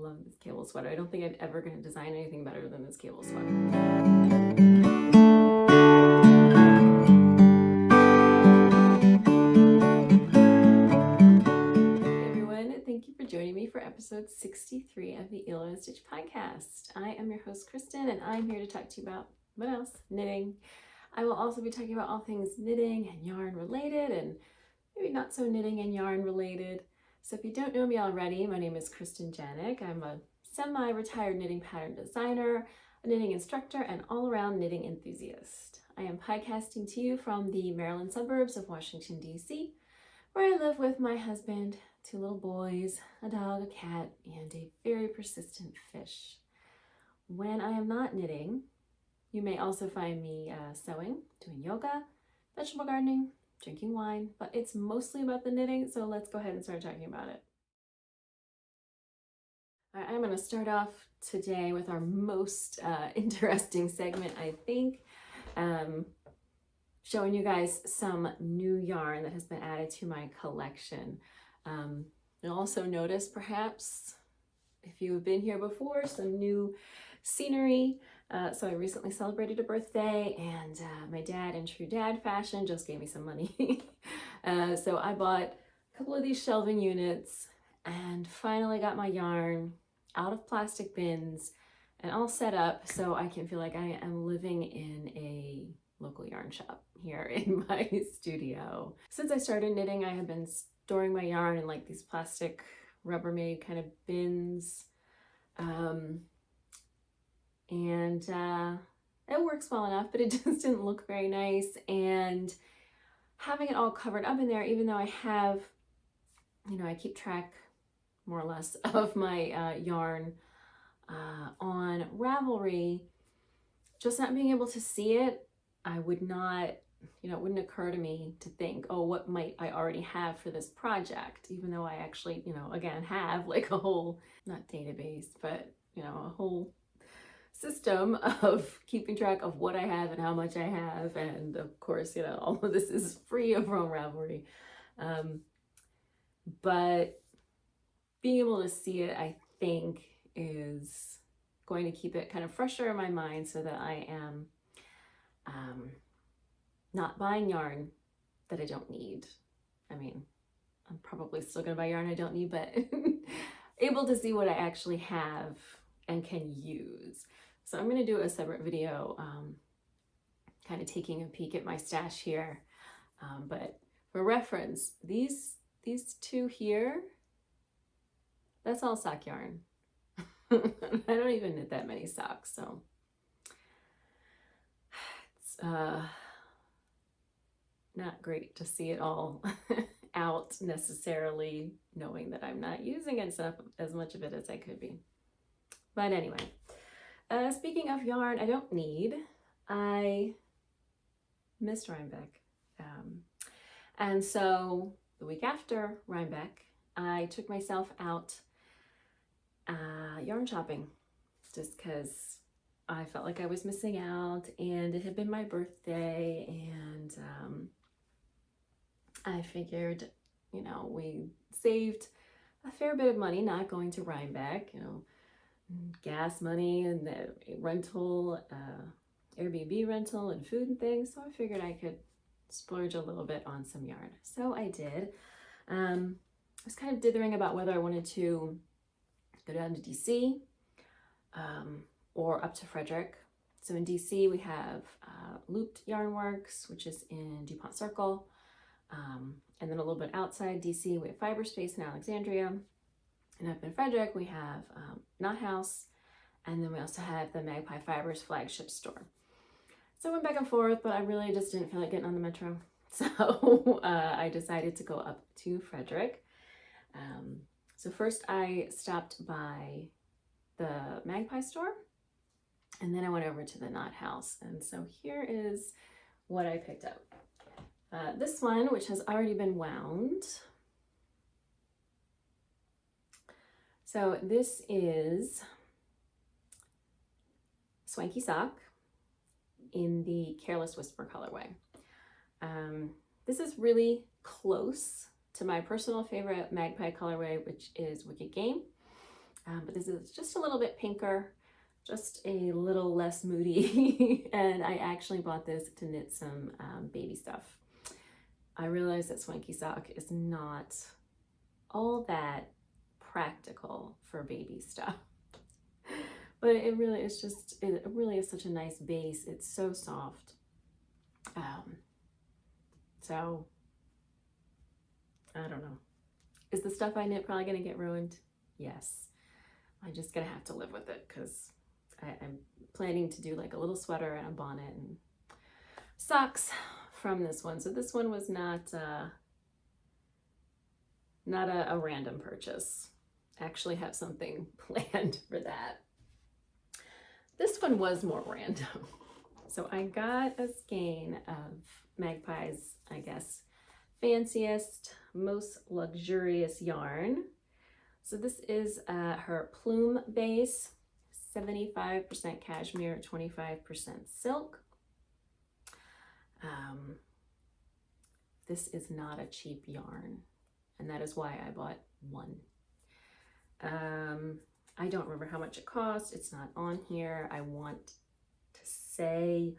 love this cable sweater. I don't think I'm ever going to design anything better than this cable sweater. Thank you for joining me for episode 63 of the Hilo Stitch podcast. I am your host, Kristen, and I'm here to talk to you about, what else? Knitting. I will also be talking about all things knitting and yarn related, and maybe not so knitting and yarn related. So if you don't know me already, my name is Kristen Janik. I'm a semi-retired knitting pattern designer, a knitting instructor, and all-around knitting enthusiast. I am podcasting to you from the Maryland suburbs of Washington, D.C., where I live with my husband, 2 little boys, a dog, a cat, and a very persistent fish. When I am not knitting, you may also find me sewing, doing yoga, vegetable gardening, drinking wine, but it's mostly about the knitting, so let's go ahead and start talking about it. All right, I'm going to start off today with our most interesting segment, I think. Showing you guys some new yarn that has been added to my collection. You'll also notice, perhaps, if you have been here before, some new scenery. So I recently celebrated a birthday, and my dad, in true dad fashion, just gave me some money. So I bought a couple of these shelving units and finally got my yarn out of plastic bins and all set up so I can feel like I am living in a local yarn shop here in my studio. Since I started knitting, I have been storing my yarn in like these plastic Rubbermaid kind of bins. It works well enough, but it just didn't look very nice. And having it all covered up in there, even though I have, I keep track more or less of my yarn on Ravelry, just not being able to see it, I would not, it wouldn't occur to me to think, oh, what might I already have for this project? Even though I actually, again, have like a whole, not database, but, a whole system of keeping track of what I have and how much I have. And of course, all of this is free over on Ravelry. But being able to see it, I think, is going to keep it kind of fresher in my mind so that I am not buying yarn that I don't need. I mean, I'm probably still gonna buy yarn I don't need, but able to see what I actually have and can use. So I'm gonna do a separate video kind of taking a peek at my stash here. But for reference, these 2 here, that's all sock yarn. I don't even knit that many socks, so it's not great to see it all out necessarily, knowing that I'm not using it as much of it as I could be. But anyway, speaking of yarn I don't need, I missed Rhinebeck. And so the week after Rhinebeck, I took myself out yarn shopping just because I felt like I was missing out, and it had been my birthday, and I figured, we saved a fair bit of money not going to Rhinebeck, gas money and the rental, Airbnb rental and food and things. So I figured I could splurge a little bit on some yarn. So I did. I was kind of dithering about whether I wanted to go down to DC or up to Frederick. So in DC we have Looped Yarn Works, which is in DuPont Circle. And then a little bit outside DC, we have Fiber Space in Alexandria. And up in Frederick, we have Knot House. And then we also have the Magpie Fibers flagship store. So I went back and forth, but I really just didn't feel like getting on the metro. So I decided to go up to Frederick. So first I stopped by the Magpie store, and then I went over to the Knot House. And so here is what I picked up. This one, which has already been wound. So this is Swanky Sock in the Careless Whisper colorway. This is really close to my personal favorite Magpie colorway, which is Wicked Game. but this is just a little bit pinker, just a little less moody. And I actually bought this to knit some baby stuff. I realized that swanky sock is not all that practical for baby stuff. But it really is just, it really is such a nice base. It's so soft. So, I don't know. Is the stuff I knit probably going to get ruined? Yes. I'm just going to have to live with it because I'm planning to do like a little sweater and a bonnet and socks from this one. So this one was not a random purchase. I actually have something planned for that. This one was more random. So I got a skein of Magpie's, I guess, fanciest, most luxurious yarn. So this is her plume base, 75% cashmere, 25% silk. This is not a cheap yarn, and that is why I bought one. I don't remember how much it cost. It's not on here. I want to say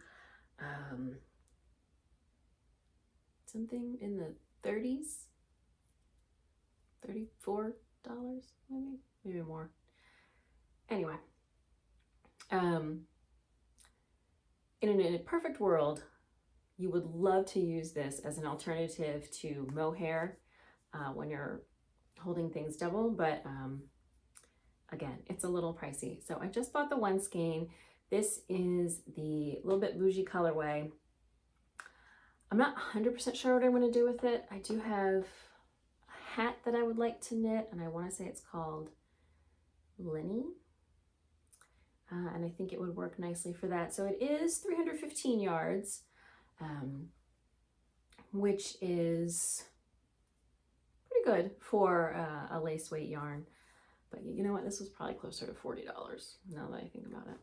something in the 30s, $34 maybe more. Anyway, in a perfect world, you would love to use this as an alternative to mohair when you're holding things double, but again, it's a little pricey. So I just bought the one skein. This is the little bit bougie colorway. I'm not 100% sure what I'm going to do with it. I do have a hat that I would like to knit, and I want to say it's called Lenny. And I think it would work nicely for that. So it is 315 yards, which is pretty good for a lace weight yarn. But you know what? This was probably closer to $40 now that I think about it.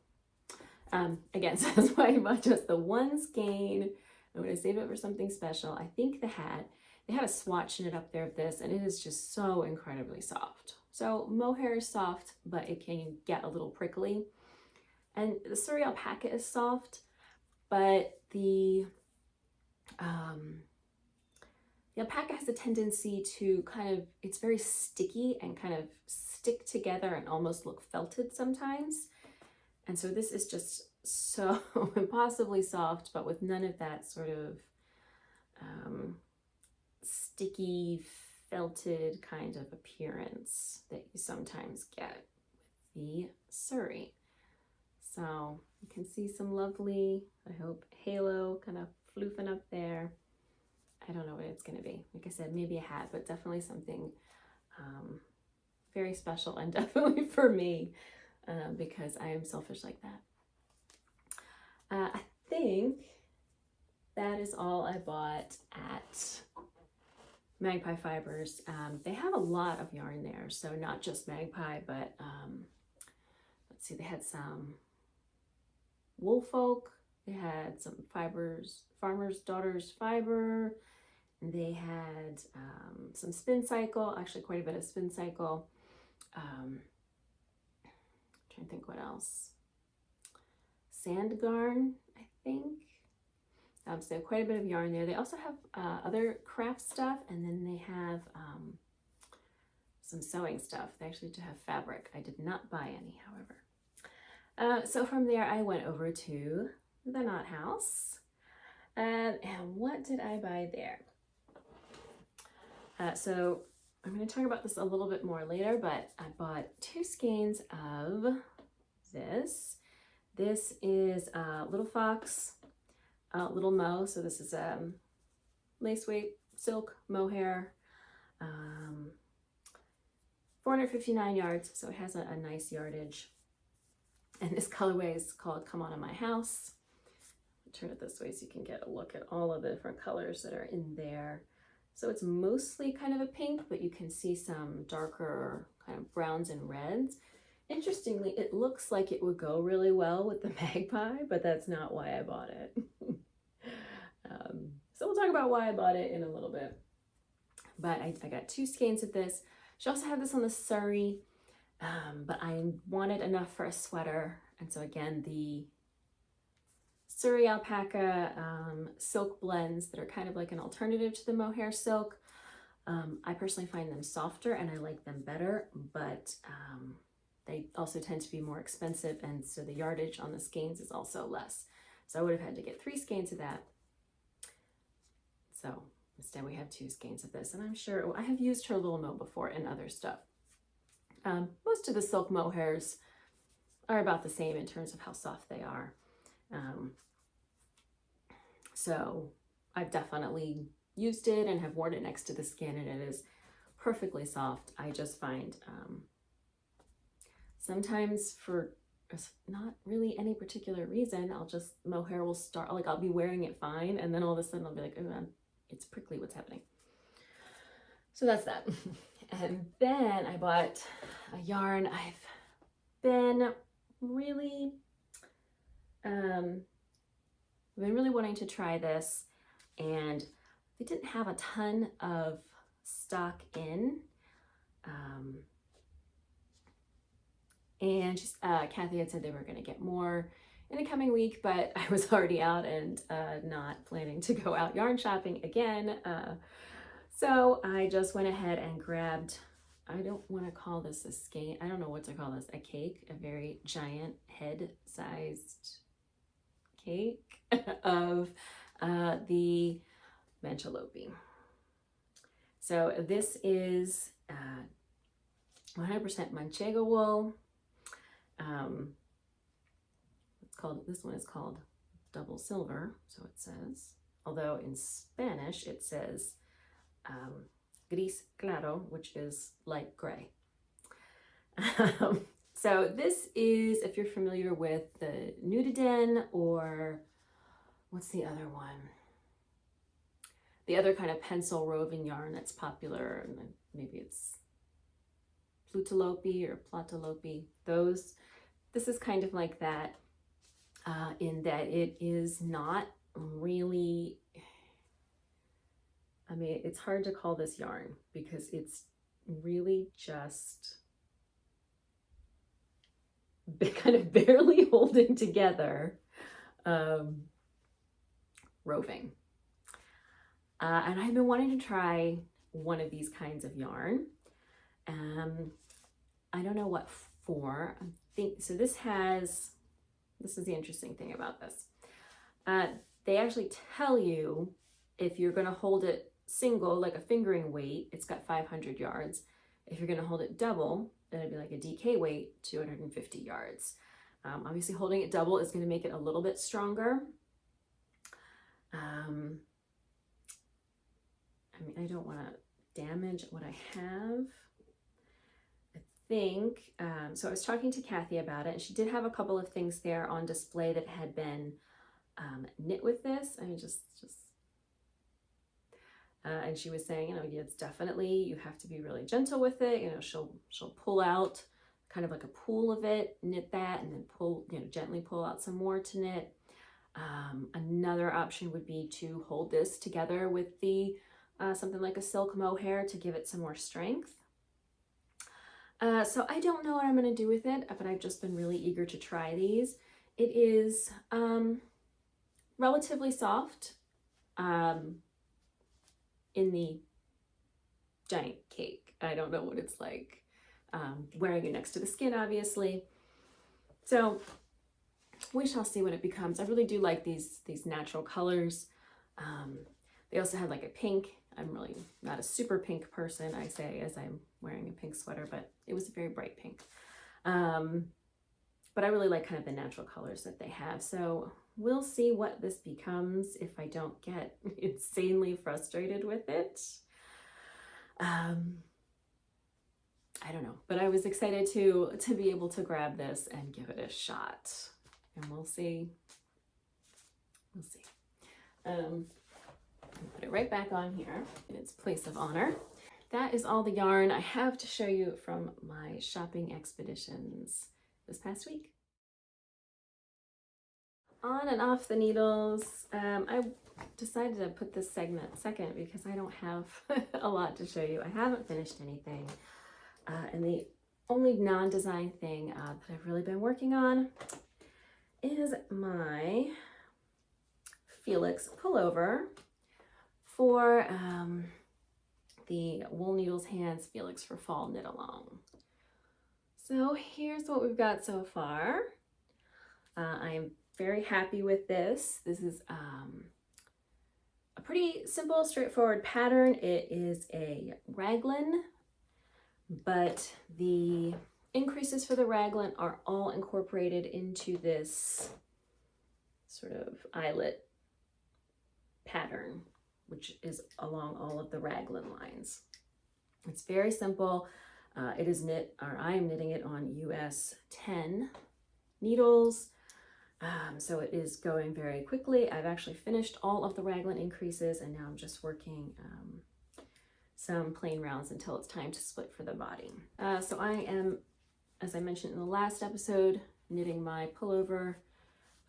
Again, so that's why I bought just the one skein. I'm going to save it for something special. I think the hat, they had a swatch knit up there of this, and it is just so incredibly soft. So mohair is soft, but it can get a little prickly. And the Surrey alpaca is soft, but the alpaca has a tendency to kind of, it's very sticky and kind of stick together and almost look felted sometimes. And so this is just so impossibly soft, but with none of that sort of sticky, felted kind of appearance that you sometimes get with the Surrey. So you can see some lovely, I hope, halo kind of floofing up there. I don't know what it's going to be. Like I said, maybe a hat, but definitely something very special, and definitely for me because I am selfish like that. I think that is all I bought at Magpie Fibers. They have a lot of yarn there, so not just Magpie, but let's see, they had some Woolfolk, they had some fibers, Farmer's Daughters fiber, and they had some Spin Cycle, actually quite a bit of Spin Cycle. I'm trying to think what else. Sand Garn, I think. So quite a bit of yarn there. They also have other craft stuff, and then they have some sewing stuff. They actually do have fabric. I did not buy any, however. So from there, I went over to the Knot House. And what did I buy there? So I'm going to talk about this a little bit more later, but I bought 2 skeins of this. This is Little Fox, Little Mo. So this is lace weight silk mohair, 459 yards. So it has a nice yardage. And this colorway is called Come On In My House. I'll turn it this way so you can get a look at all of the different colors that are in there. So it's mostly kind of a pink, but you can see some darker kind of browns and reds. Interestingly, it looks like it would go really well with the Magpie, but that's not why I bought it. So we'll talk about why I bought it in a little bit. But I got 2 skeins of this. She also had this on the Surrey. but I wanted enough for a sweater. And so again, the Surrey alpaca silk blends that are kind of like an alternative to the mohair silk. I personally find them softer and I like them better, but they also tend to be more expensive, and so the yardage on the skeins is also less. So I would have had to get 3 skeins of that. So instead we have 2 skeins of this, and I'm sure I have used her little mo before in other stuff. Most of the silk mohairs are about the same in terms of how soft they are. So I've definitely used it and have worn it next to the skin, and it is perfectly soft. I just find sometimes for not really any particular reason, mohair will start, like I'll be wearing it fine, and then all of a sudden I'll be like, oh, it's prickly, what's happening? So that's that. And then I bought a yarn. I've been really wanting to try this, and they didn't have a ton of stock in. And just Kathy had said they were going to get more in the coming week, but I was already out and not planning to go out yarn shopping again. So I just went ahead and grabbed, I don't want to call this a skein, I don't know what to call this, a cake, a very giant head-sized cake of the Manchalope. So this is 100% Manchego wool. This one is called double silver, so it says, although in Spanish it says gris claro, which is light gray. So this is, if you're familiar with the Nudiden, or what's the other one? The other kind of pencil woven yarn that's popular, and maybe it's Plutalope or Platalope, those. This is kind of like that, in that it is not really, I mean, it's hard to call this yarn because it's really just kind of barely holding together roving. And I've been wanting to try one of these kinds of yarn. I don't know what for. So this is the interesting thing about this. They actually tell you if you're going to hold it single, like a fingering weight, it's got 500 yards. If you're going to hold it double, then it'd be like a DK weight, 250 yards. Obviously holding it double is going to make it a little bit stronger. I mean, I don't want to damage what I have. I think, so I was talking to Kathy about it, and she did have a couple of things there on display that had been knit with this. I mean, and she was saying, you know, it's definitely, you have to be really gentle with it. You know, she'll pull out kind of like a pool of it, knit that, and then pull, you know, gently pull out some more to knit. Another option would be to hold this together with the something like a silk mohair to give it some more strength. So I don't know what I'm going to do with it, but I've just been really eager to try these. It is relatively soft in the giant cake. I don't know what it's like wearing it next to the skin, obviously. So we shall see what it becomes. I really do like these natural colors. They also had like a pink. I'm really not a super pink person, I say, as I'm wearing a pink sweater, but it was a very bright pink. But I really like kind of the natural colors that they have. So we'll see what this becomes if I don't get insanely frustrated with it. I don't know, but I was excited to be able to grab this and give it a shot, and we'll see. We'll see. Put it right back on here in its place of honor. That is all the yarn I have to show you from my shopping expeditions this past week. On and off the needles. I decided to put this segment second because I don't have a lot to show you. I haven't finished anything. And the only non-design thing that I've really been working on is my Felix pullover for the Wool Needles Hands Felix for Fall Knit Along. So here's what we've got so far. I am very happy with this. This is a pretty simple, straightforward pattern. It is a raglan, but the increases for the raglan are all incorporated into this sort of eyelet pattern, which is along all of the raglan lines. It's very simple. It is knit, or I am knitting it on US 10 needles. So it is going very quickly. I've actually finished all of the raglan increases, and now I'm just working some plain rounds until it's time to split for the body. So I am, as I mentioned in the last episode, knitting my pullover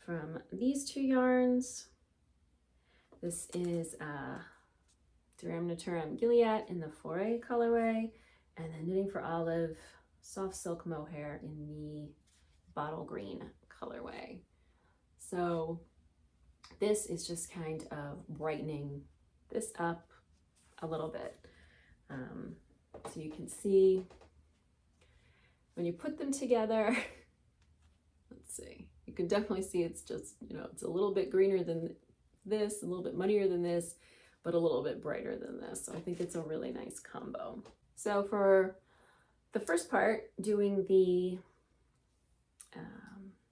from these two yarns. This is Duram Naturam Gilead in the Foray colorway, and then Knitting for Olive Soft Silk Mohair in the Bottle Green colorway. So this is just kind of brightening this up a little bit. So you can see when you put them together, let's see, you can definitely see it's just, you know, it's a little bit greener than this, a little bit muddier than this, but a little bit brighter than this. So I think it's a really nice combo. So for the first part, doing the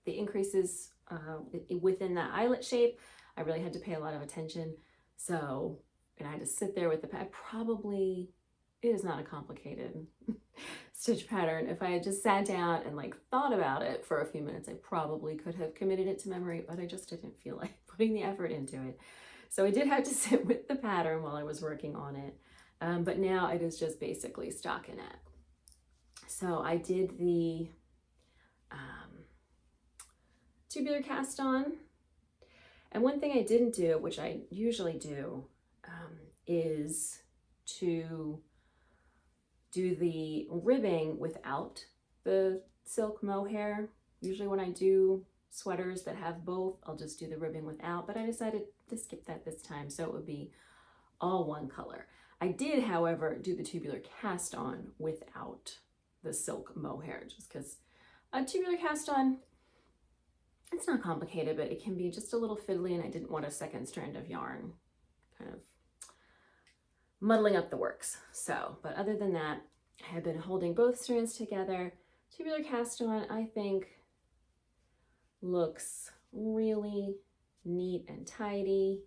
increases within that eyelet shape, I really had to pay a lot of attention. So, and I had to sit there with the pad. It is not a complicated stitch pattern. If I had just sat down and like thought about it for a few minutes, I probably could have committed it to memory, but I just didn't feel like putting the effort into it. So I did have to sit with the pattern while I was working on it. But now it is just basically stockinette. So I did the tubular cast on. And one thing I didn't do, which I usually do, is to do the ribbing without the silk mohair. Usually when I do sweaters that have both, I'll just do the ribbing without, but I decided to skip that this time so it would be all one color. I did, however, do the tubular cast on without the silk mohair, just because a tubular cast on, it's not complicated, but it can be just a little fiddly, and I didn't want a second strand of yarn kind of muddling up the works. So, but other than that, I have been holding both strands together. Tubular cast on, I think, looks really neat and tidy.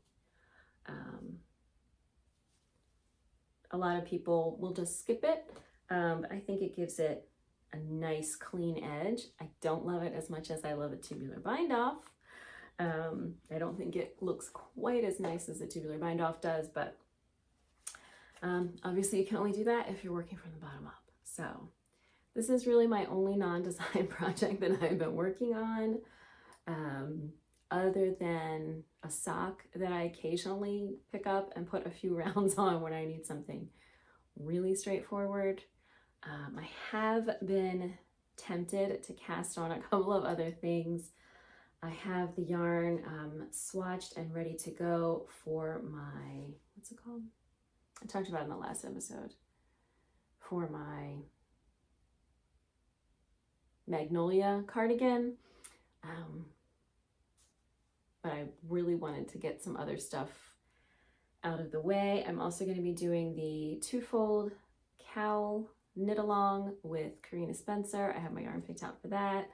A lot of people will just skip it, but I think it gives it a nice clean edge. I don't love it as much as I love a tubular bind off. I don't think it looks quite as nice as a tubular bind off does, but obviously you can only do that if you're working from the bottom up. So this is really my only non-design project that I've been working on, other than a sock that I occasionally pick up and put a few rounds on when I need something really straightforward. I have been tempted to cast on a couple of other things. I have the yarn swatched and ready to go for my, what's it called? I talked about it in the last episode. For my Magnolia cardigan. But I really wanted to get some other stuff out of the way. I'm also going to be doing the twofold cowl knit along with Karina Spencer. I have my yarn picked out for that.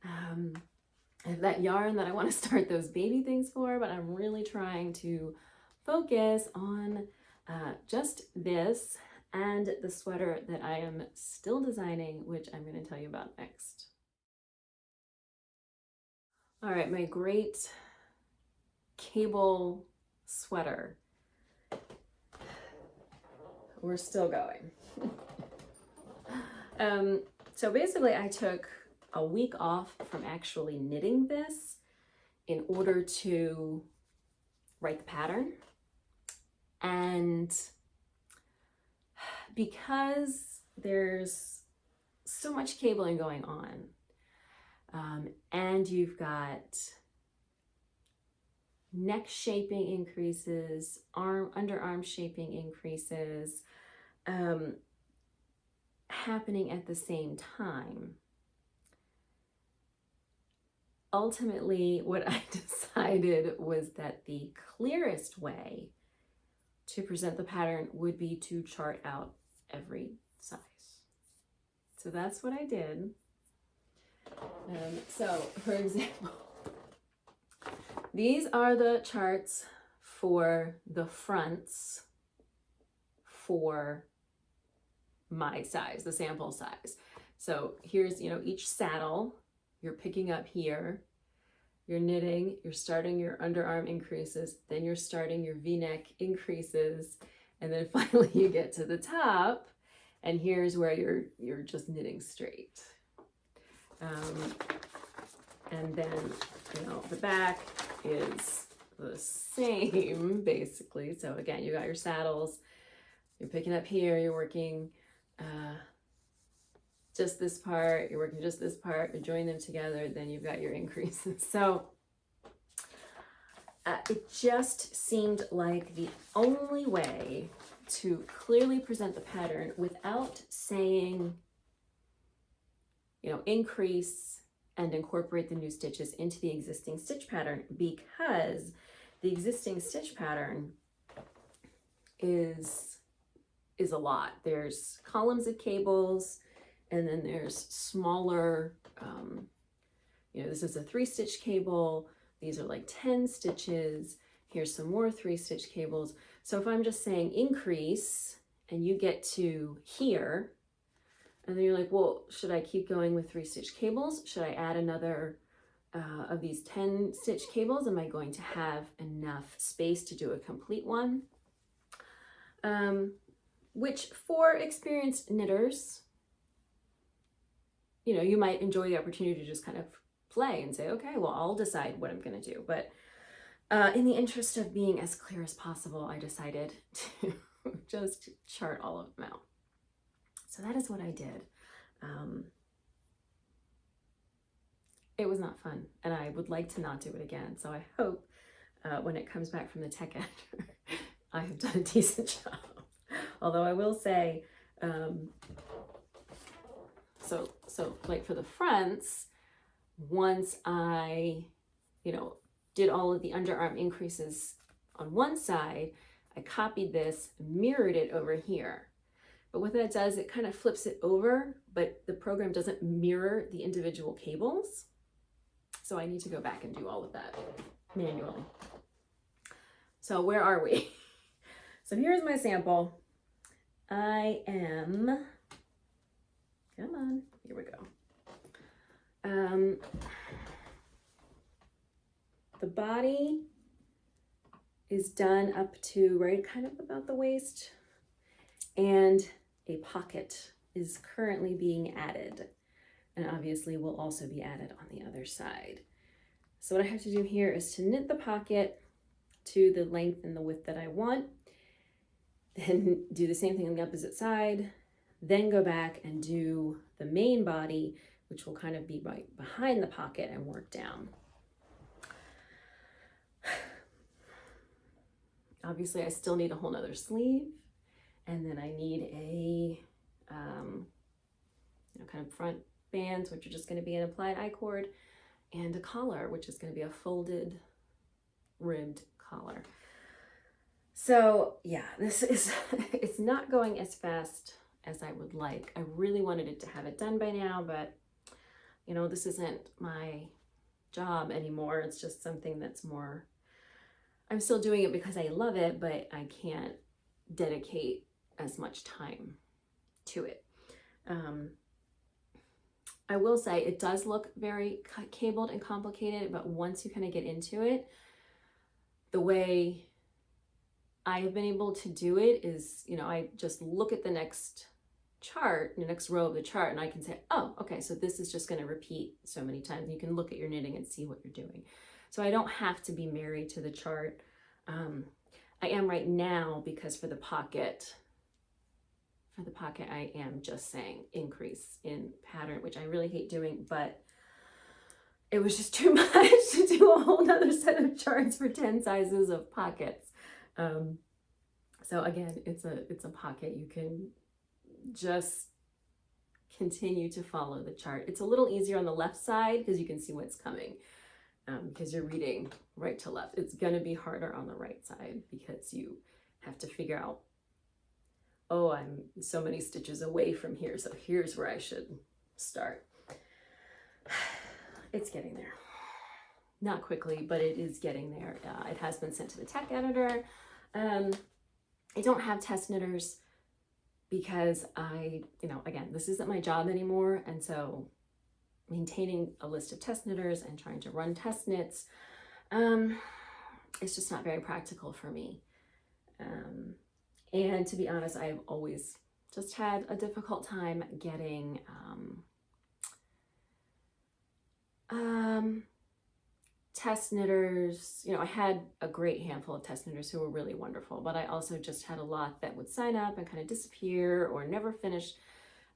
I have that yarn that I want to start those baby things for, but I'm really trying to focus on just this and the sweater that I am still designing, which I'm going to tell you about next. All right, my great cable sweater. We're still going. So basically I took a week off from actually knitting this in order to write the pattern. And because there's so much cabling going on. And you've got neck shaping increases, underarm shaping increases, happening at the same time. Ultimately, what I decided was that the clearest way to present the pattern would be to chart out every size. So that's what I did. So, for example, these are the charts for the fronts for my size, the sample size. So here's, each saddle, you're picking up here, you're knitting, you're starting your underarm increases, then you're starting your V-neck increases, and then finally you get to the top, and here's where you're just knitting straight. And then, the back is the same, basically. So again, you got your saddles, you're picking up here, you're working just this part, you're working just this part, you join them together, then you've got your increases. So it just seemed like the only way to clearly present the pattern without saying, increase and incorporate the new stitches into the existing stitch pattern, because the existing stitch pattern is a lot. There's columns of cables, and then there's smaller, this is a 3-stitch cable. These are like 10 stitches. Here's some more 3-stitch cables. So if I'm just saying increase and you get to here, and then you're like, well, should I keep going with 3-stitch cables? Should I add another of these 10-stitch cables? Am I going to have enough space to do a complete one? Which for experienced knitters, you might enjoy the opportunity to just kind of play and say, okay, well, I'll decide what I'm going to do. But in the interest of being as clear as possible, I decided to just chart all of them out. So that is what I did. It was not fun, and I would like to not do it again. So I hope when it comes back from the tech editor, I have done a decent job. Although I will say, so like for the fronts, once I, did all of the underarm increases on one side, I copied this, mirrored it over here. But what that does, it kind of flips it over, but the program doesn't mirror the individual cables. So I need to go back and do all of that manually. So where are we? So here's my sample. I am, come on, here we go. The body is done up to right kind of about the waist, and a pocket is currently being added, and obviously will also be added on the other side. So what I have to do here is to knit the pocket to the length and the width that I want, then do the same thing on the opposite side, then go back and do the main body, which will kind of be right behind the pocket, and work down. Obviously I still need a whole nother sleeve, and then I need a kind of front bands, which are just going to be an applied I-cord, and a collar, which is going to be a folded ribbed collar. So yeah, this is, it's not going as fast as I would like. I really wanted it to have it done by now, but this isn't my job anymore. It's just something that's more, I'm still doing it because I love it, but I can't dedicate as much time to it. I will say it does look very cabled and complicated, but once you kind of get into it, the way I have been able to do it is, I just look at the next chart, the next row of the chart, and I can say, oh, okay, so this is just going to repeat so many times. You can look at your knitting and see what you're doing. So I don't have to be married to the chart. I am right now, because for the pocket, for the pocket, I am just saying increase in pattern, which I really hate doing, but it was just too much to do a whole nother set of charts for 10 sizes of pockets. So again, it's a pocket. You can just continue to follow the chart. It's a little easier on the left side because you can see what's coming, because you're reading right to left. It's going to be harder on the right side because you have to figure out, oh, I'm so many stitches away from here, so here's where I should start. It's getting there. Not quickly, but it is getting there. It has been sent to the tech editor. I don't have test knitters because again, this isn't my job anymore. And so maintaining a list of test knitters and trying to run test knits, it's just not very practical for me. And to be honest, I've always just had a difficult time getting test knitters. I had a great handful of test knitters who were really wonderful, but I also just had a lot that would sign up and kind of disappear or never finish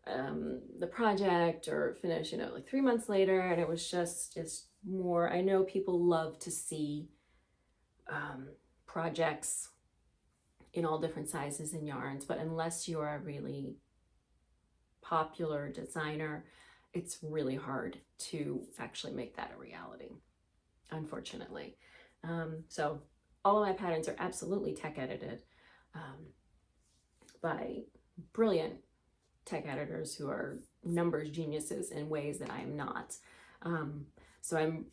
the project, or finish, like 3 months later. And it was it's more, I know people love to see projects in all different sizes and yarns, but unless you're a really popular designer, it's really hard to actually make that a reality, unfortunately. So all of my patterns are absolutely tech edited by brilliant tech editors who are numbers geniuses in ways that I am not. So I'm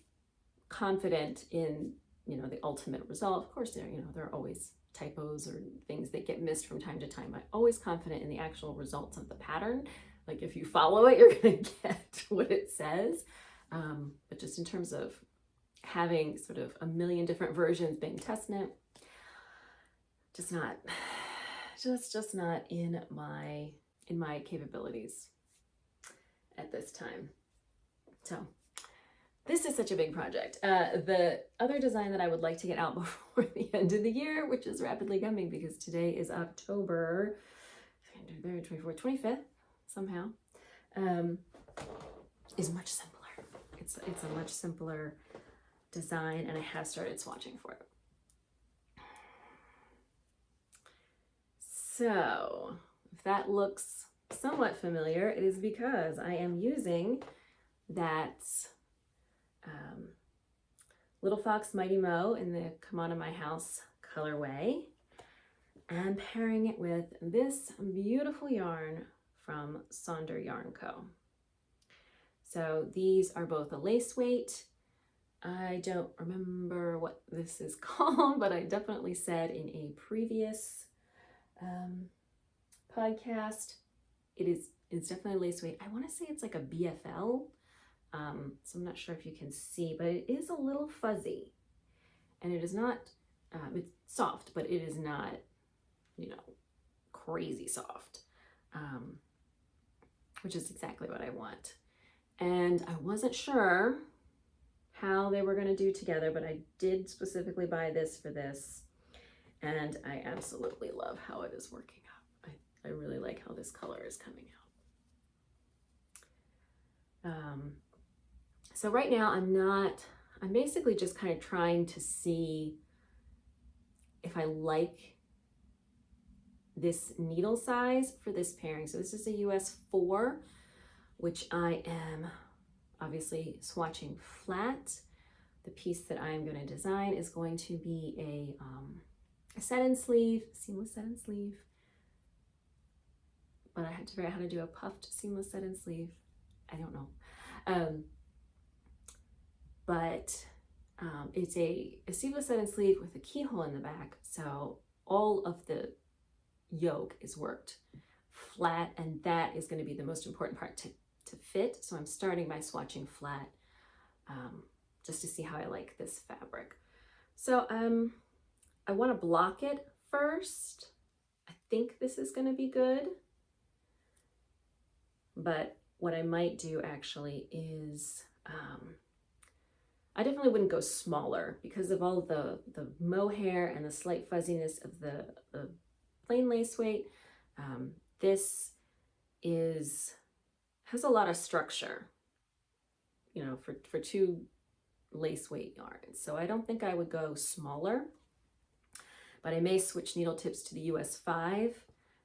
confident in, the ultimate result. Of course, there are always typos or things that get missed from time to time. I'm always confident in the actual results of the pattern. Like if you follow it, you're going to get what it says. But just in terms of having sort of a million different versions being test knit, just not in my capabilities at this time. So this is such a big project. The other design that I would like to get out before the end of the year, which is rapidly coming because today is October 24th, 25th somehow, is much simpler. It's a much simpler design, and I have started swatching for it. So if that looks somewhat familiar, it is because I am using that Little Fox Mighty Mo in the Come On to My House colorway, and pairing it with this beautiful yarn from Sonder Yarn Co. So these are both a lace weight. I don't remember what this is called, but I definitely said in a previous podcast, it's definitely a lace weight. I want to say it's like a BFL. So I'm not sure if you can see, but it is a little fuzzy, and it is not, it's soft, but it is not, crazy soft, which is exactly what I want. And I wasn't sure how they were going to do together, but I did specifically buy this for this, and I absolutely love how it is working out. I really like how this color is coming out. So right now I'm basically just kind of trying to see if I like this needle size for this pairing. So this is a US 4, which I am obviously swatching flat. The piece that I'm going to design is going to be a set-in sleeve, seamless set-in sleeve. But I had to figure out how to do a puffed seamless set-in sleeve. I don't know. But it's a seamless set-in sleeve with a keyhole in the back. So all of the yoke is worked flat, and that is going to be the most important part to fit. So I'm starting by swatching flat, just to see how I like this fabric. So I want to block it first. I think this is going to be good. But what I might do actually is, I definitely wouldn't go smaller because of all of the mohair and the slight fuzziness of the plain lace weight. this has a lot of structure, you know, for two lace weight yarns. So I don't think I would go smaller, but I may switch needle tips to the US 5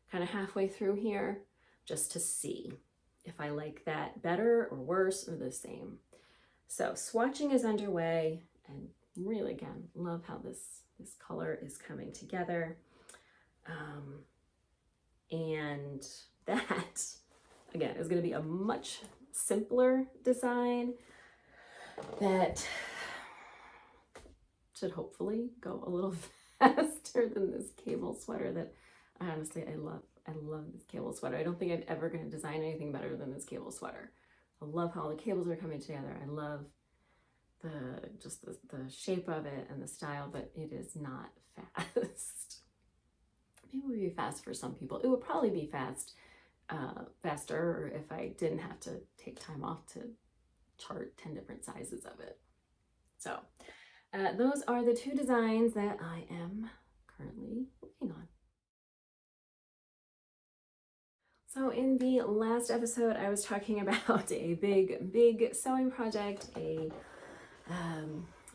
kind of halfway through here just to see if I like that better or worse or the same. So swatching is underway, and really, again, love how this color is coming together. And that, again, is going to be a much simpler design that should hopefully go a little faster than this cable sweater that I honestly, I love. I love this cable sweater. I don't think I'm ever going to design anything better than this cable sweater. I love how all the cables are coming together. I love the shape of it and the style, but it is not fast. Maybe it would be fast for some people. It would probably be faster if I didn't have to take time off to chart 10 different sizes of it. So those are the two designs that I am currently working on. So in the last episode, I was talking about a big sewing project, a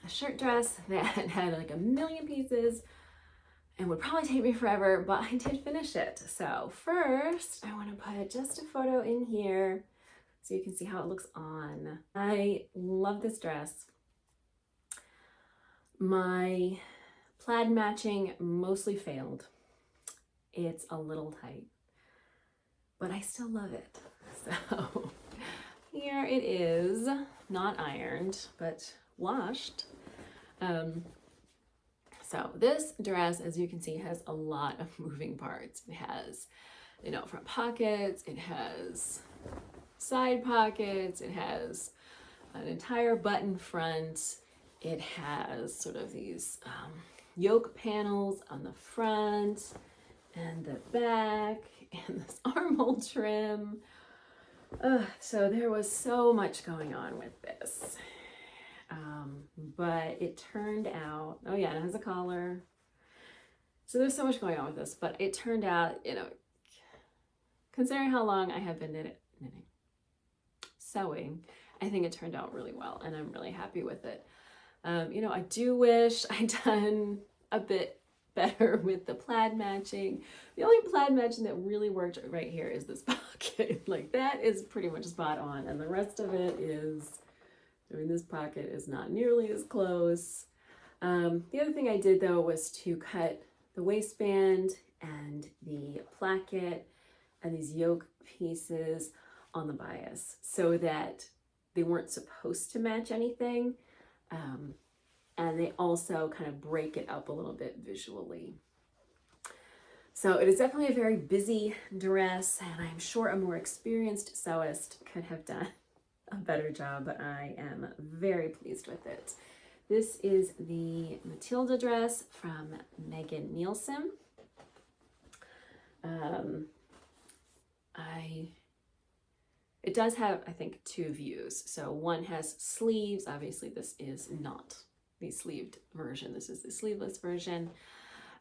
shirt dress that had like 1 million pieces and would probably take me forever, but I did finish it. So first, I want to put just a photo in here so you can see how it looks on. I love this dress. My plaid matching mostly failed. It's a little tight, but I still love it. So here it is, not ironed, but washed. So this dress, as you can see, has a lot of moving parts. It has, you know, front pockets, it has side pockets, it has an entire button front, it has sort of these yoke panels on the front and the back, and this armhole trim. So there was so much going on with this. But it turned out, oh yeah, and it has a collar. So there's so much going on with this, but it turned out, you know, considering how long I have been sewing, I think it turned out really well, and I'm really happy with it. You know, I do wish I'd done a bit better with the plaid matching. The only plaid matching that really worked right here is this pocket. Like, that is pretty much spot on, and the rest of it is, I mean, this pocket is not nearly as close. The other thing I did though was to cut the waistband and the placket and these yoke pieces on the bias so that they weren't supposed to match anything. And they also kind of break it up a little bit visually. So it is definitely a very busy dress, and I'm sure a more experienced sewist could have done a better job, but I am very pleased with it. This is the Matilda dress from Megan Nielsen. It does have, I think, 2 views. So one has sleeves. Obviously, this is not the sleeved version. This is the sleeveless version.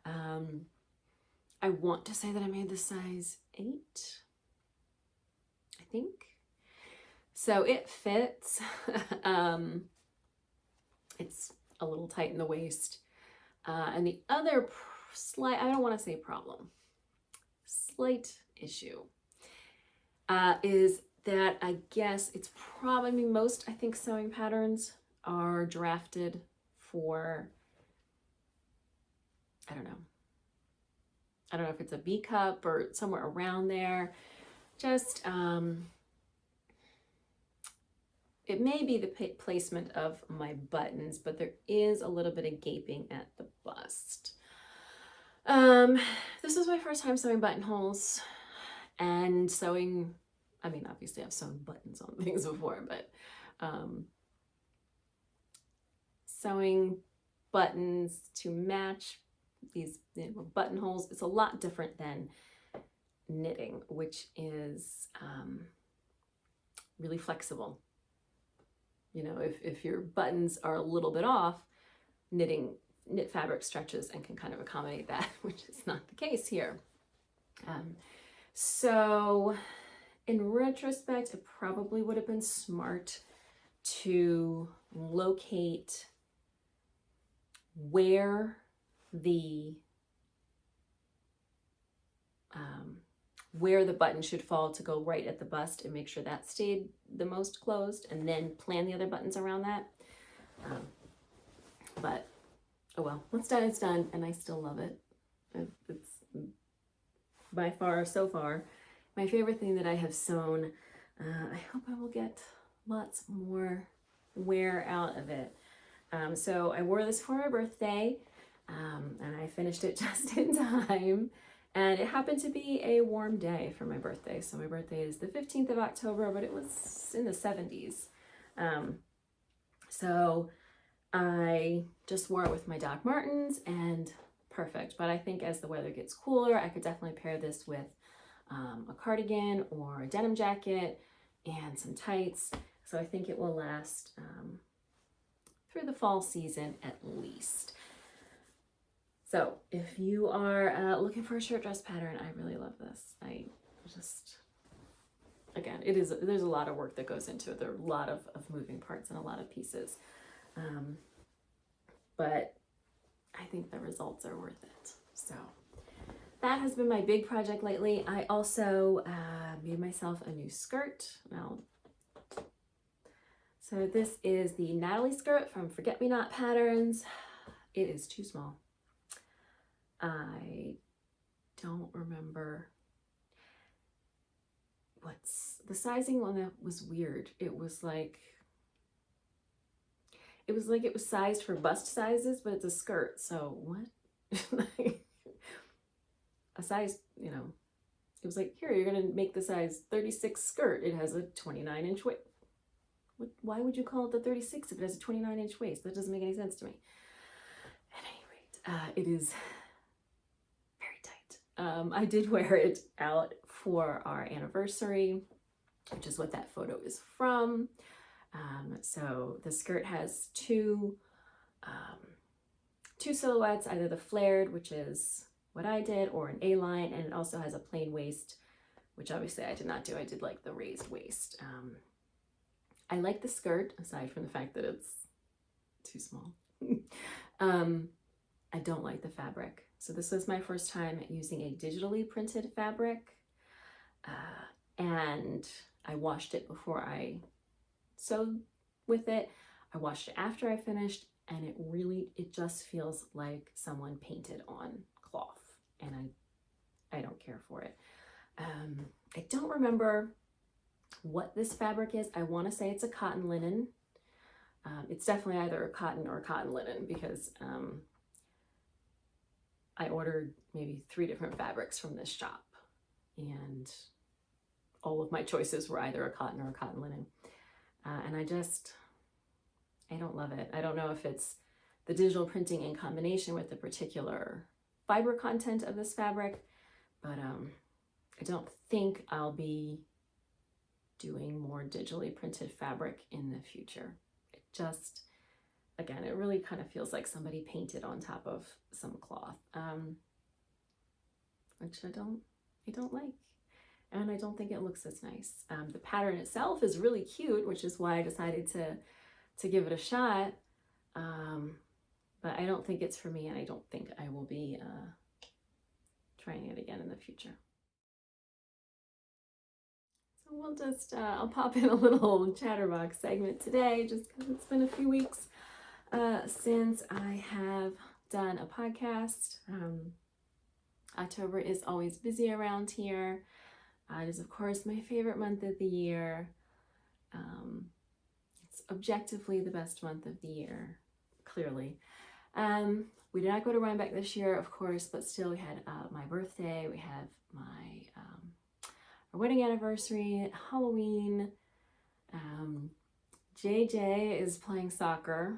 I want to say that I made the size 8, I think. So it fits. It's a little tight in the waist. And the other slight, I don't want to say problem, slight issue is that I guess it's probably, I mean, most, I think, sewing patterns are drafted for, I don't know if it's a B cup or somewhere around there. Just, it may be the placement of my buttons, but there is a little bit of gaping at the bust. This was my first time sewing buttonholes and sewing, I mean, obviously I've sewn buttons on things before, but sewing buttons to match these, you know, buttonholes, it's a lot different than knitting, which is really flexible. You know, if your buttons are a little bit off, knit fabric stretches and can kind of accommodate that, which is not the case here. So in retrospect, it probably would have been smart to locate where the button should fall to go right at the bust and make sure that stayed the most closed, and then plan the other buttons around that. But oh well, what's done is done, and I still love it. It's by far, so far, my favorite thing that I have sewn. I hope I will get lots more wear out of it. So I wore this for my birthday, and I finished it just in time. And it happened to be a warm day for my birthday. So my birthday is the 15th of October, but it was in the 70s. So I just wore it with my Doc Martens, and perfect. But I think as the weather gets cooler, I could definitely pair this with a cardigan or a denim jacket and some tights. So I think it will last through the fall season at least. So if you are looking for a shirt dress pattern, I really love this. I just, again, there's a lot of work that goes into it. There are a lot of moving parts and a lot of pieces. But I think the results are worth it. So that has been my big project lately. I also made myself a new skirt. So this is the Natalie skirt from Forget Me Not Patterns. It is too small. I don't remember what's the sizing on that was weird. It was like it was sized for bust sizes, but it's a skirt. So what? A size, you know, it was like, here, you're going to make the size 36 skirt. It has a 29-inch waist. Why would you call it the 36 if it has a 29-inch waist? That doesn't make any sense to me. At any rate, it is very tight. I did wear it out for our anniversary, which is what that photo is from. So the skirt has two silhouettes, either the flared, which is what I did, or an A-line, and it also has a plain waist, which obviously I did not do. I did like the raised waist. I like the skirt, aside from the fact that it's too small. I don't like the fabric. So this was my first time using a digitally printed fabric, and I washed it before I sewed with it. I washed it after I finished, and it just feels like someone painted on cloth, and I don't care for it. I don't remember what this fabric is. I want to say it's a cotton linen. It's definitely either a cotton or cotton linen, because I ordered maybe 3 different fabrics from this shop, and all of my choices were either a cotton or a cotton linen. And I don't love it. I don't know if it's the digital printing in combination with the particular fiber content of this fabric, but I don't think I'll be doing more digitally printed fabric in the future. It just, again, it really kind of feels like somebody painted on top of some cloth, which I don't like. And I don't think it looks as nice. The pattern itself is really cute, which is why I decided to give it a shot. But I don't think it's for me, and I don't think I will be trying it again in the future. So we'll just, I'll pop in a little Chatterbox segment today, just because it's been a few weeks since I have done a podcast. October is always busy around here. It is, of course, my favorite month of the year. It's objectively the best month of the year, clearly. We did not go to Rhinebeck this year, of course, but still we had my birthday, we had my our wedding anniversary, Halloween. JJ is playing soccer.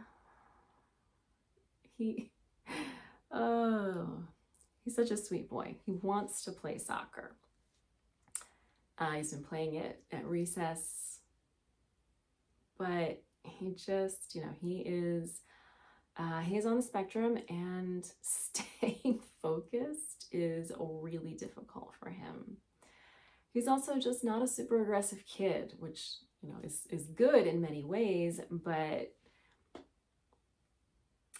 He's such a sweet boy. He wants to play soccer. He's been playing it at recess, but he just, he is on the spectrum, and staying focused is really difficult for him. He's also just not a super aggressive kid, which, is good in many ways, but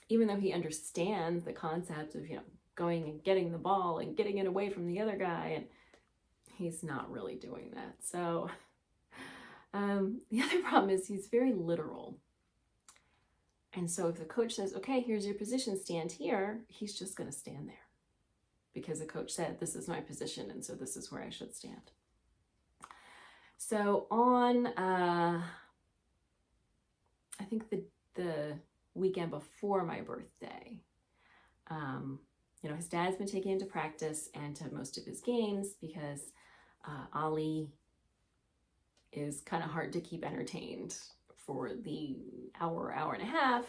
even though he understands the concept of, going and getting the ball and getting it away from the other guy, and he's not really doing that. So the other problem is he's very literal. And so if the coach says, okay, here's your position, stand here, he's just going to stand there because the coach said, this is my position, and so this is where I should stand. So on, I think the weekend before my birthday, his dad's been taking him to practice and to most of his games because Ollie is kind of hard to keep entertained for the hour and a half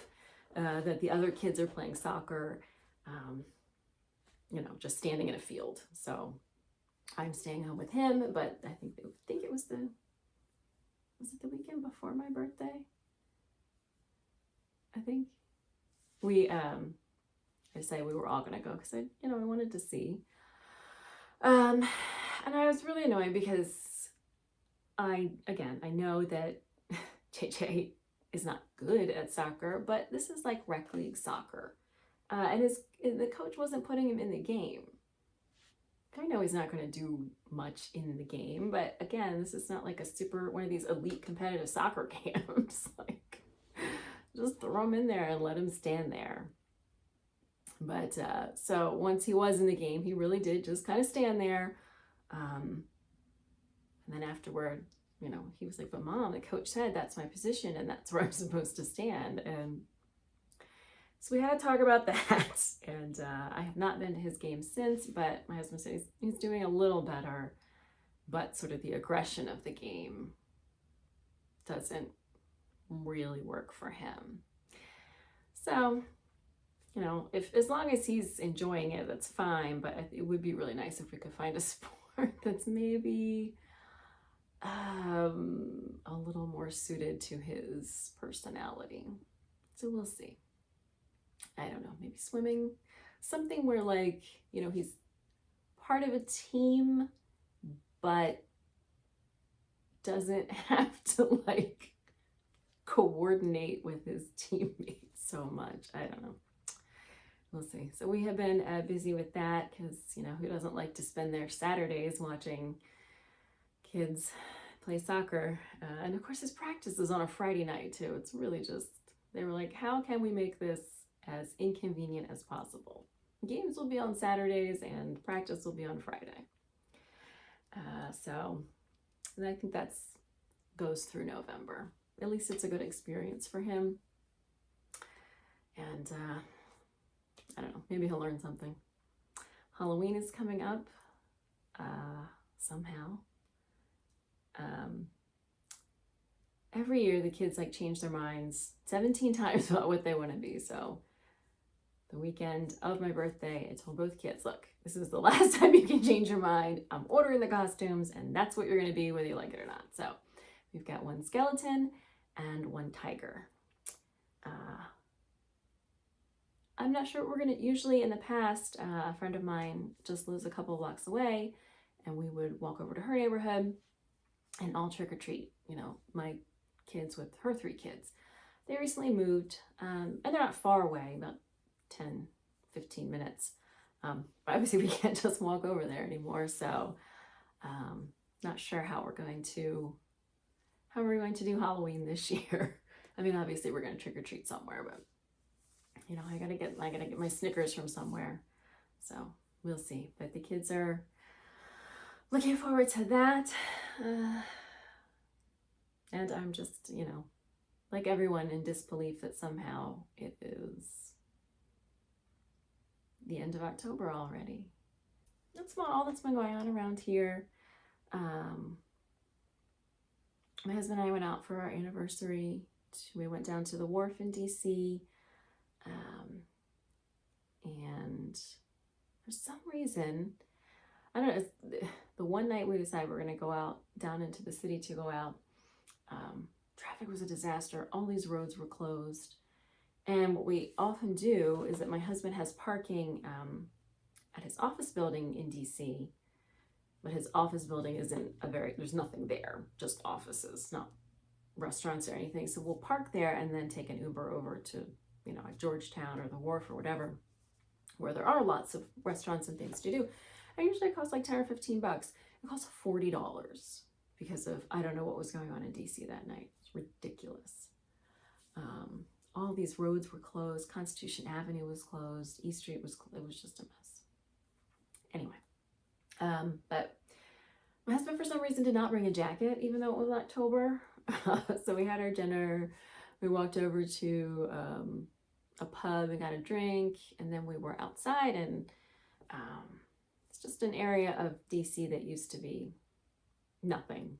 that the other kids are playing soccer, just standing in a field. So I'm staying home with him, but I think it was the weekend before my birthday? I think we I were all gonna go because I wanted to see. And I was really annoyed because I know that JJ is not good at soccer, but this is like rec league soccer. And the coach wasn't putting him in the game. I know he's not going to do much in the game, but again, this is not like one of these elite competitive soccer camps. Like, just throw him in there and let him stand there. But so once he was in the game, he really did just kind of stand there. And then afterward, he was like, but Mom, the coach said that's my position and that's where I'm supposed to stand. And so we had to talk about that. And I have not been to his game since, but my husband said he's doing a little better, but sort of the aggression of the game doesn't really work for him. So, if as long as he's enjoying it, that's fine, but it would be really nice if we could find a sport that's maybe a little more suited to his personality. So we'll see. I don't know, maybe swimming, something where he's part of a team, but doesn't have to coordinate with his teammates so much. I don't know. We'll see. So we have been busy with that because, who doesn't like to spend their Saturdays watching kids play soccer? And of course his practice is on a Friday night too. It's really just, they were like, how can we make this as inconvenient as possible? Games will be on Saturdays and practice will be on Friday. So I think goes through November. At least it's a good experience for him. And I don't know, maybe he'll learn something. Halloween is coming up somehow. Every year the kids change their minds 17 times about what they want to be. So the weekend of my birthday, I told both kids, look, this is the last time you can change your mind. I'm ordering the costumes and that's what you're going to be, whether you like it or not. So we've got one skeleton and one tiger. I'm not sure what we're going to, usually in the past, a friend of mine just lives a couple of blocks away and we would walk over to her neighborhood and all trick or treat, my kids with her 3 kids. They recently moved, and they're not far away, about 10, 15 minutes. But obviously we can't just walk over there anymore. So not sure how we're going to do Halloween this year. I mean, obviously we're going to trick or treat somewhere, but I gotta get my Snickers from somewhere. So we'll see. But the kids are looking forward to that. And I'm just, like everyone, in disbelief that somehow it is the end of October already. That's about all that's been going on around here. My husband and I went out for our anniversary. We went down to the wharf in DC. And for some reason, I don't know, the one night we decided we're going to go out down into the city to go out, traffic was a disaster. All these roads were closed. And what we often do is that my husband has parking at his office building in DC. but his office building isn't there's nothing there, just offices, not restaurants or anything. So we'll park there and then take an Uber over to, like Georgetown or the Wharf or whatever, where there are lots of restaurants and things to do. And usually it costs like 10 or 15 bucks. It costs $40 because of, I don't know what was going on in DC that night. It's ridiculous. All these roads were closed. Constitution Avenue was closed. E Street was closed. It was just a mess. Anyway, but my husband for some reason did not bring a jacket, even though it was October. So we had our dinner. We walked over to a pub and got a drink, and then we were outside, and it's just an area of DC that used to be nothing,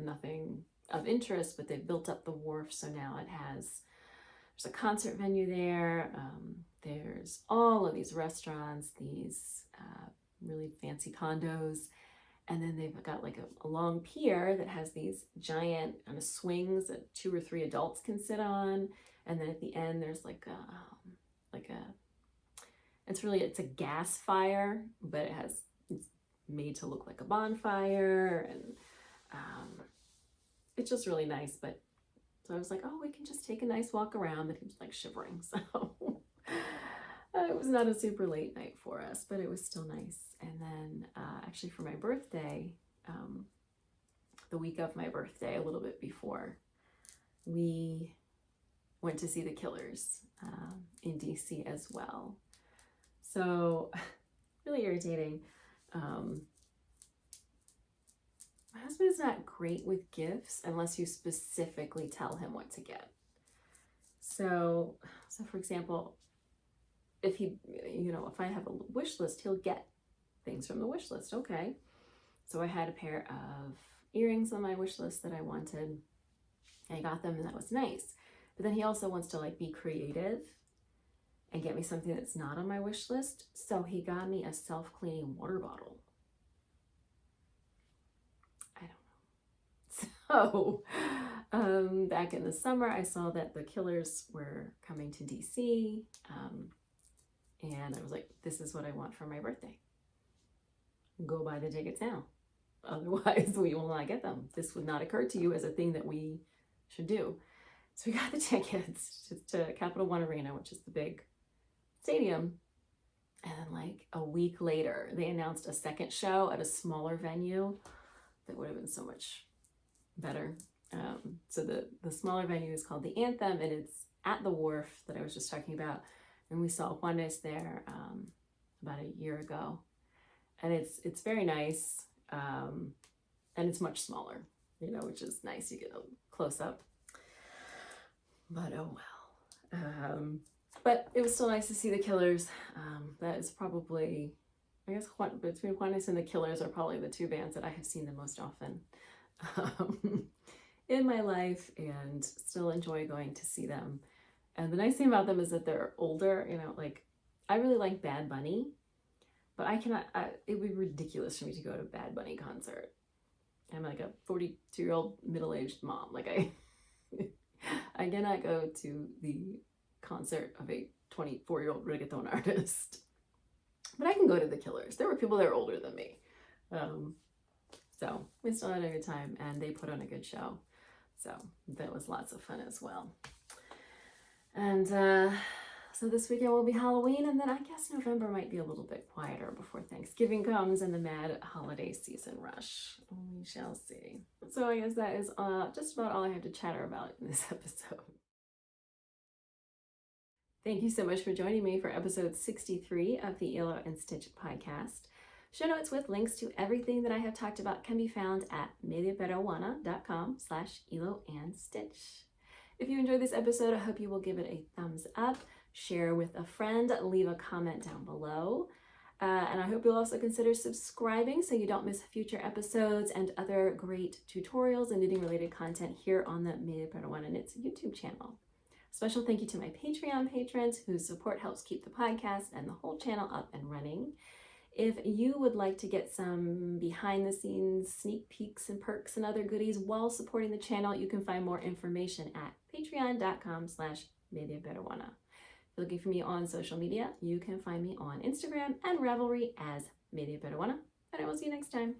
nothing of interest, but they've built up the wharf, so now there's a concert venue there. There's all of these restaurants, these really fancy condos, and then they've got like a long pier that has these giant kind of swings that 2 or 3 adults can sit on. And then at the end, there's it's a gas fire, but it's made to look like a bonfire, and it's just really nice. But so I was like, oh, we can just take a nice walk around, but he was like shivering. So it was not a super late night for us, but it was still nice. And then actually for my birthday, the week of my birthday, a little bit before, we went to see the Killers in DC as well. So really irritating. My husband is not great with gifts unless you specifically tell him what to get. So for example, if if I have a wish list, he'll get things from the wish list. Okay. So I had a pair of earrings on my wish list that I wanted. I got them, and that was nice. But then he also wants to like be creative and get me something that's not on my wish list. So he got me a self-cleaning water bottle. I don't know. So back in the summer, I saw that the Killers were coming to DC. And I was like, this is what I want for my birthday. Go buy the tickets now. Otherwise, we will not get them. This would not occur to you as a thing that we should do. So we got the tickets to Capital One Arena, which is the big stadium. And then like a week later, they announced a second show at a smaller venue that would have been so much better. So the smaller venue is called the Anthem, and it's at the Wharf that I was just talking about. And we saw Juanes there about a year ago. And it's very nice. And it's much smaller, which is nice. You get a close up. But oh well. But it was still nice to see the Killers. That is probably, I guess, between Juanes and the Killers are probably the 2 bands that I have seen the most often in my life, and still enjoy going to see them. And the nice thing about them is that they're older. Like I really like Bad Bunny, but it would be ridiculous for me to go to a Bad Bunny concert. I'm like a 42-year-old middle-aged mom. Like I cannot go to the concert of a 24-year-old reggaeton artist. But I can go to the Killers. There were people that are older than me. So we still had a good time, and they put on a good show. So that was lots of fun as well. And so this weekend will be Halloween, and then I guess November might be a little bit quieter before Thanksgiving comes and the mad holiday season rush. We shall see. So I guess that is just about all I have to chatter about in this episode. Thank you so much for joining me for episode 63 of the Hilo Stitch podcast. Show notes with links to everything that I have talked about can be found at mediaperuana.com/Hilo-and-Stitch. If you enjoyed this episode, I hope you will give it a thumbs up, share with a friend, leave a comment down below. And I hope you'll also consider subscribing so you don't miss future episodes and other great tutorials and knitting related content here on the Media Peruana Knits YouTube channel. Special thank you to my Patreon patrons whose support helps keep the podcast and the whole channel up and running. If you would like to get some behind the scenes sneak peeks and perks and other goodies while supporting the channel, you can find more information at patreon.com/mediaperuana. If you're looking for me on social media, you can find me on Instagram and Ravelry as Media Peruana. and I will see you next time.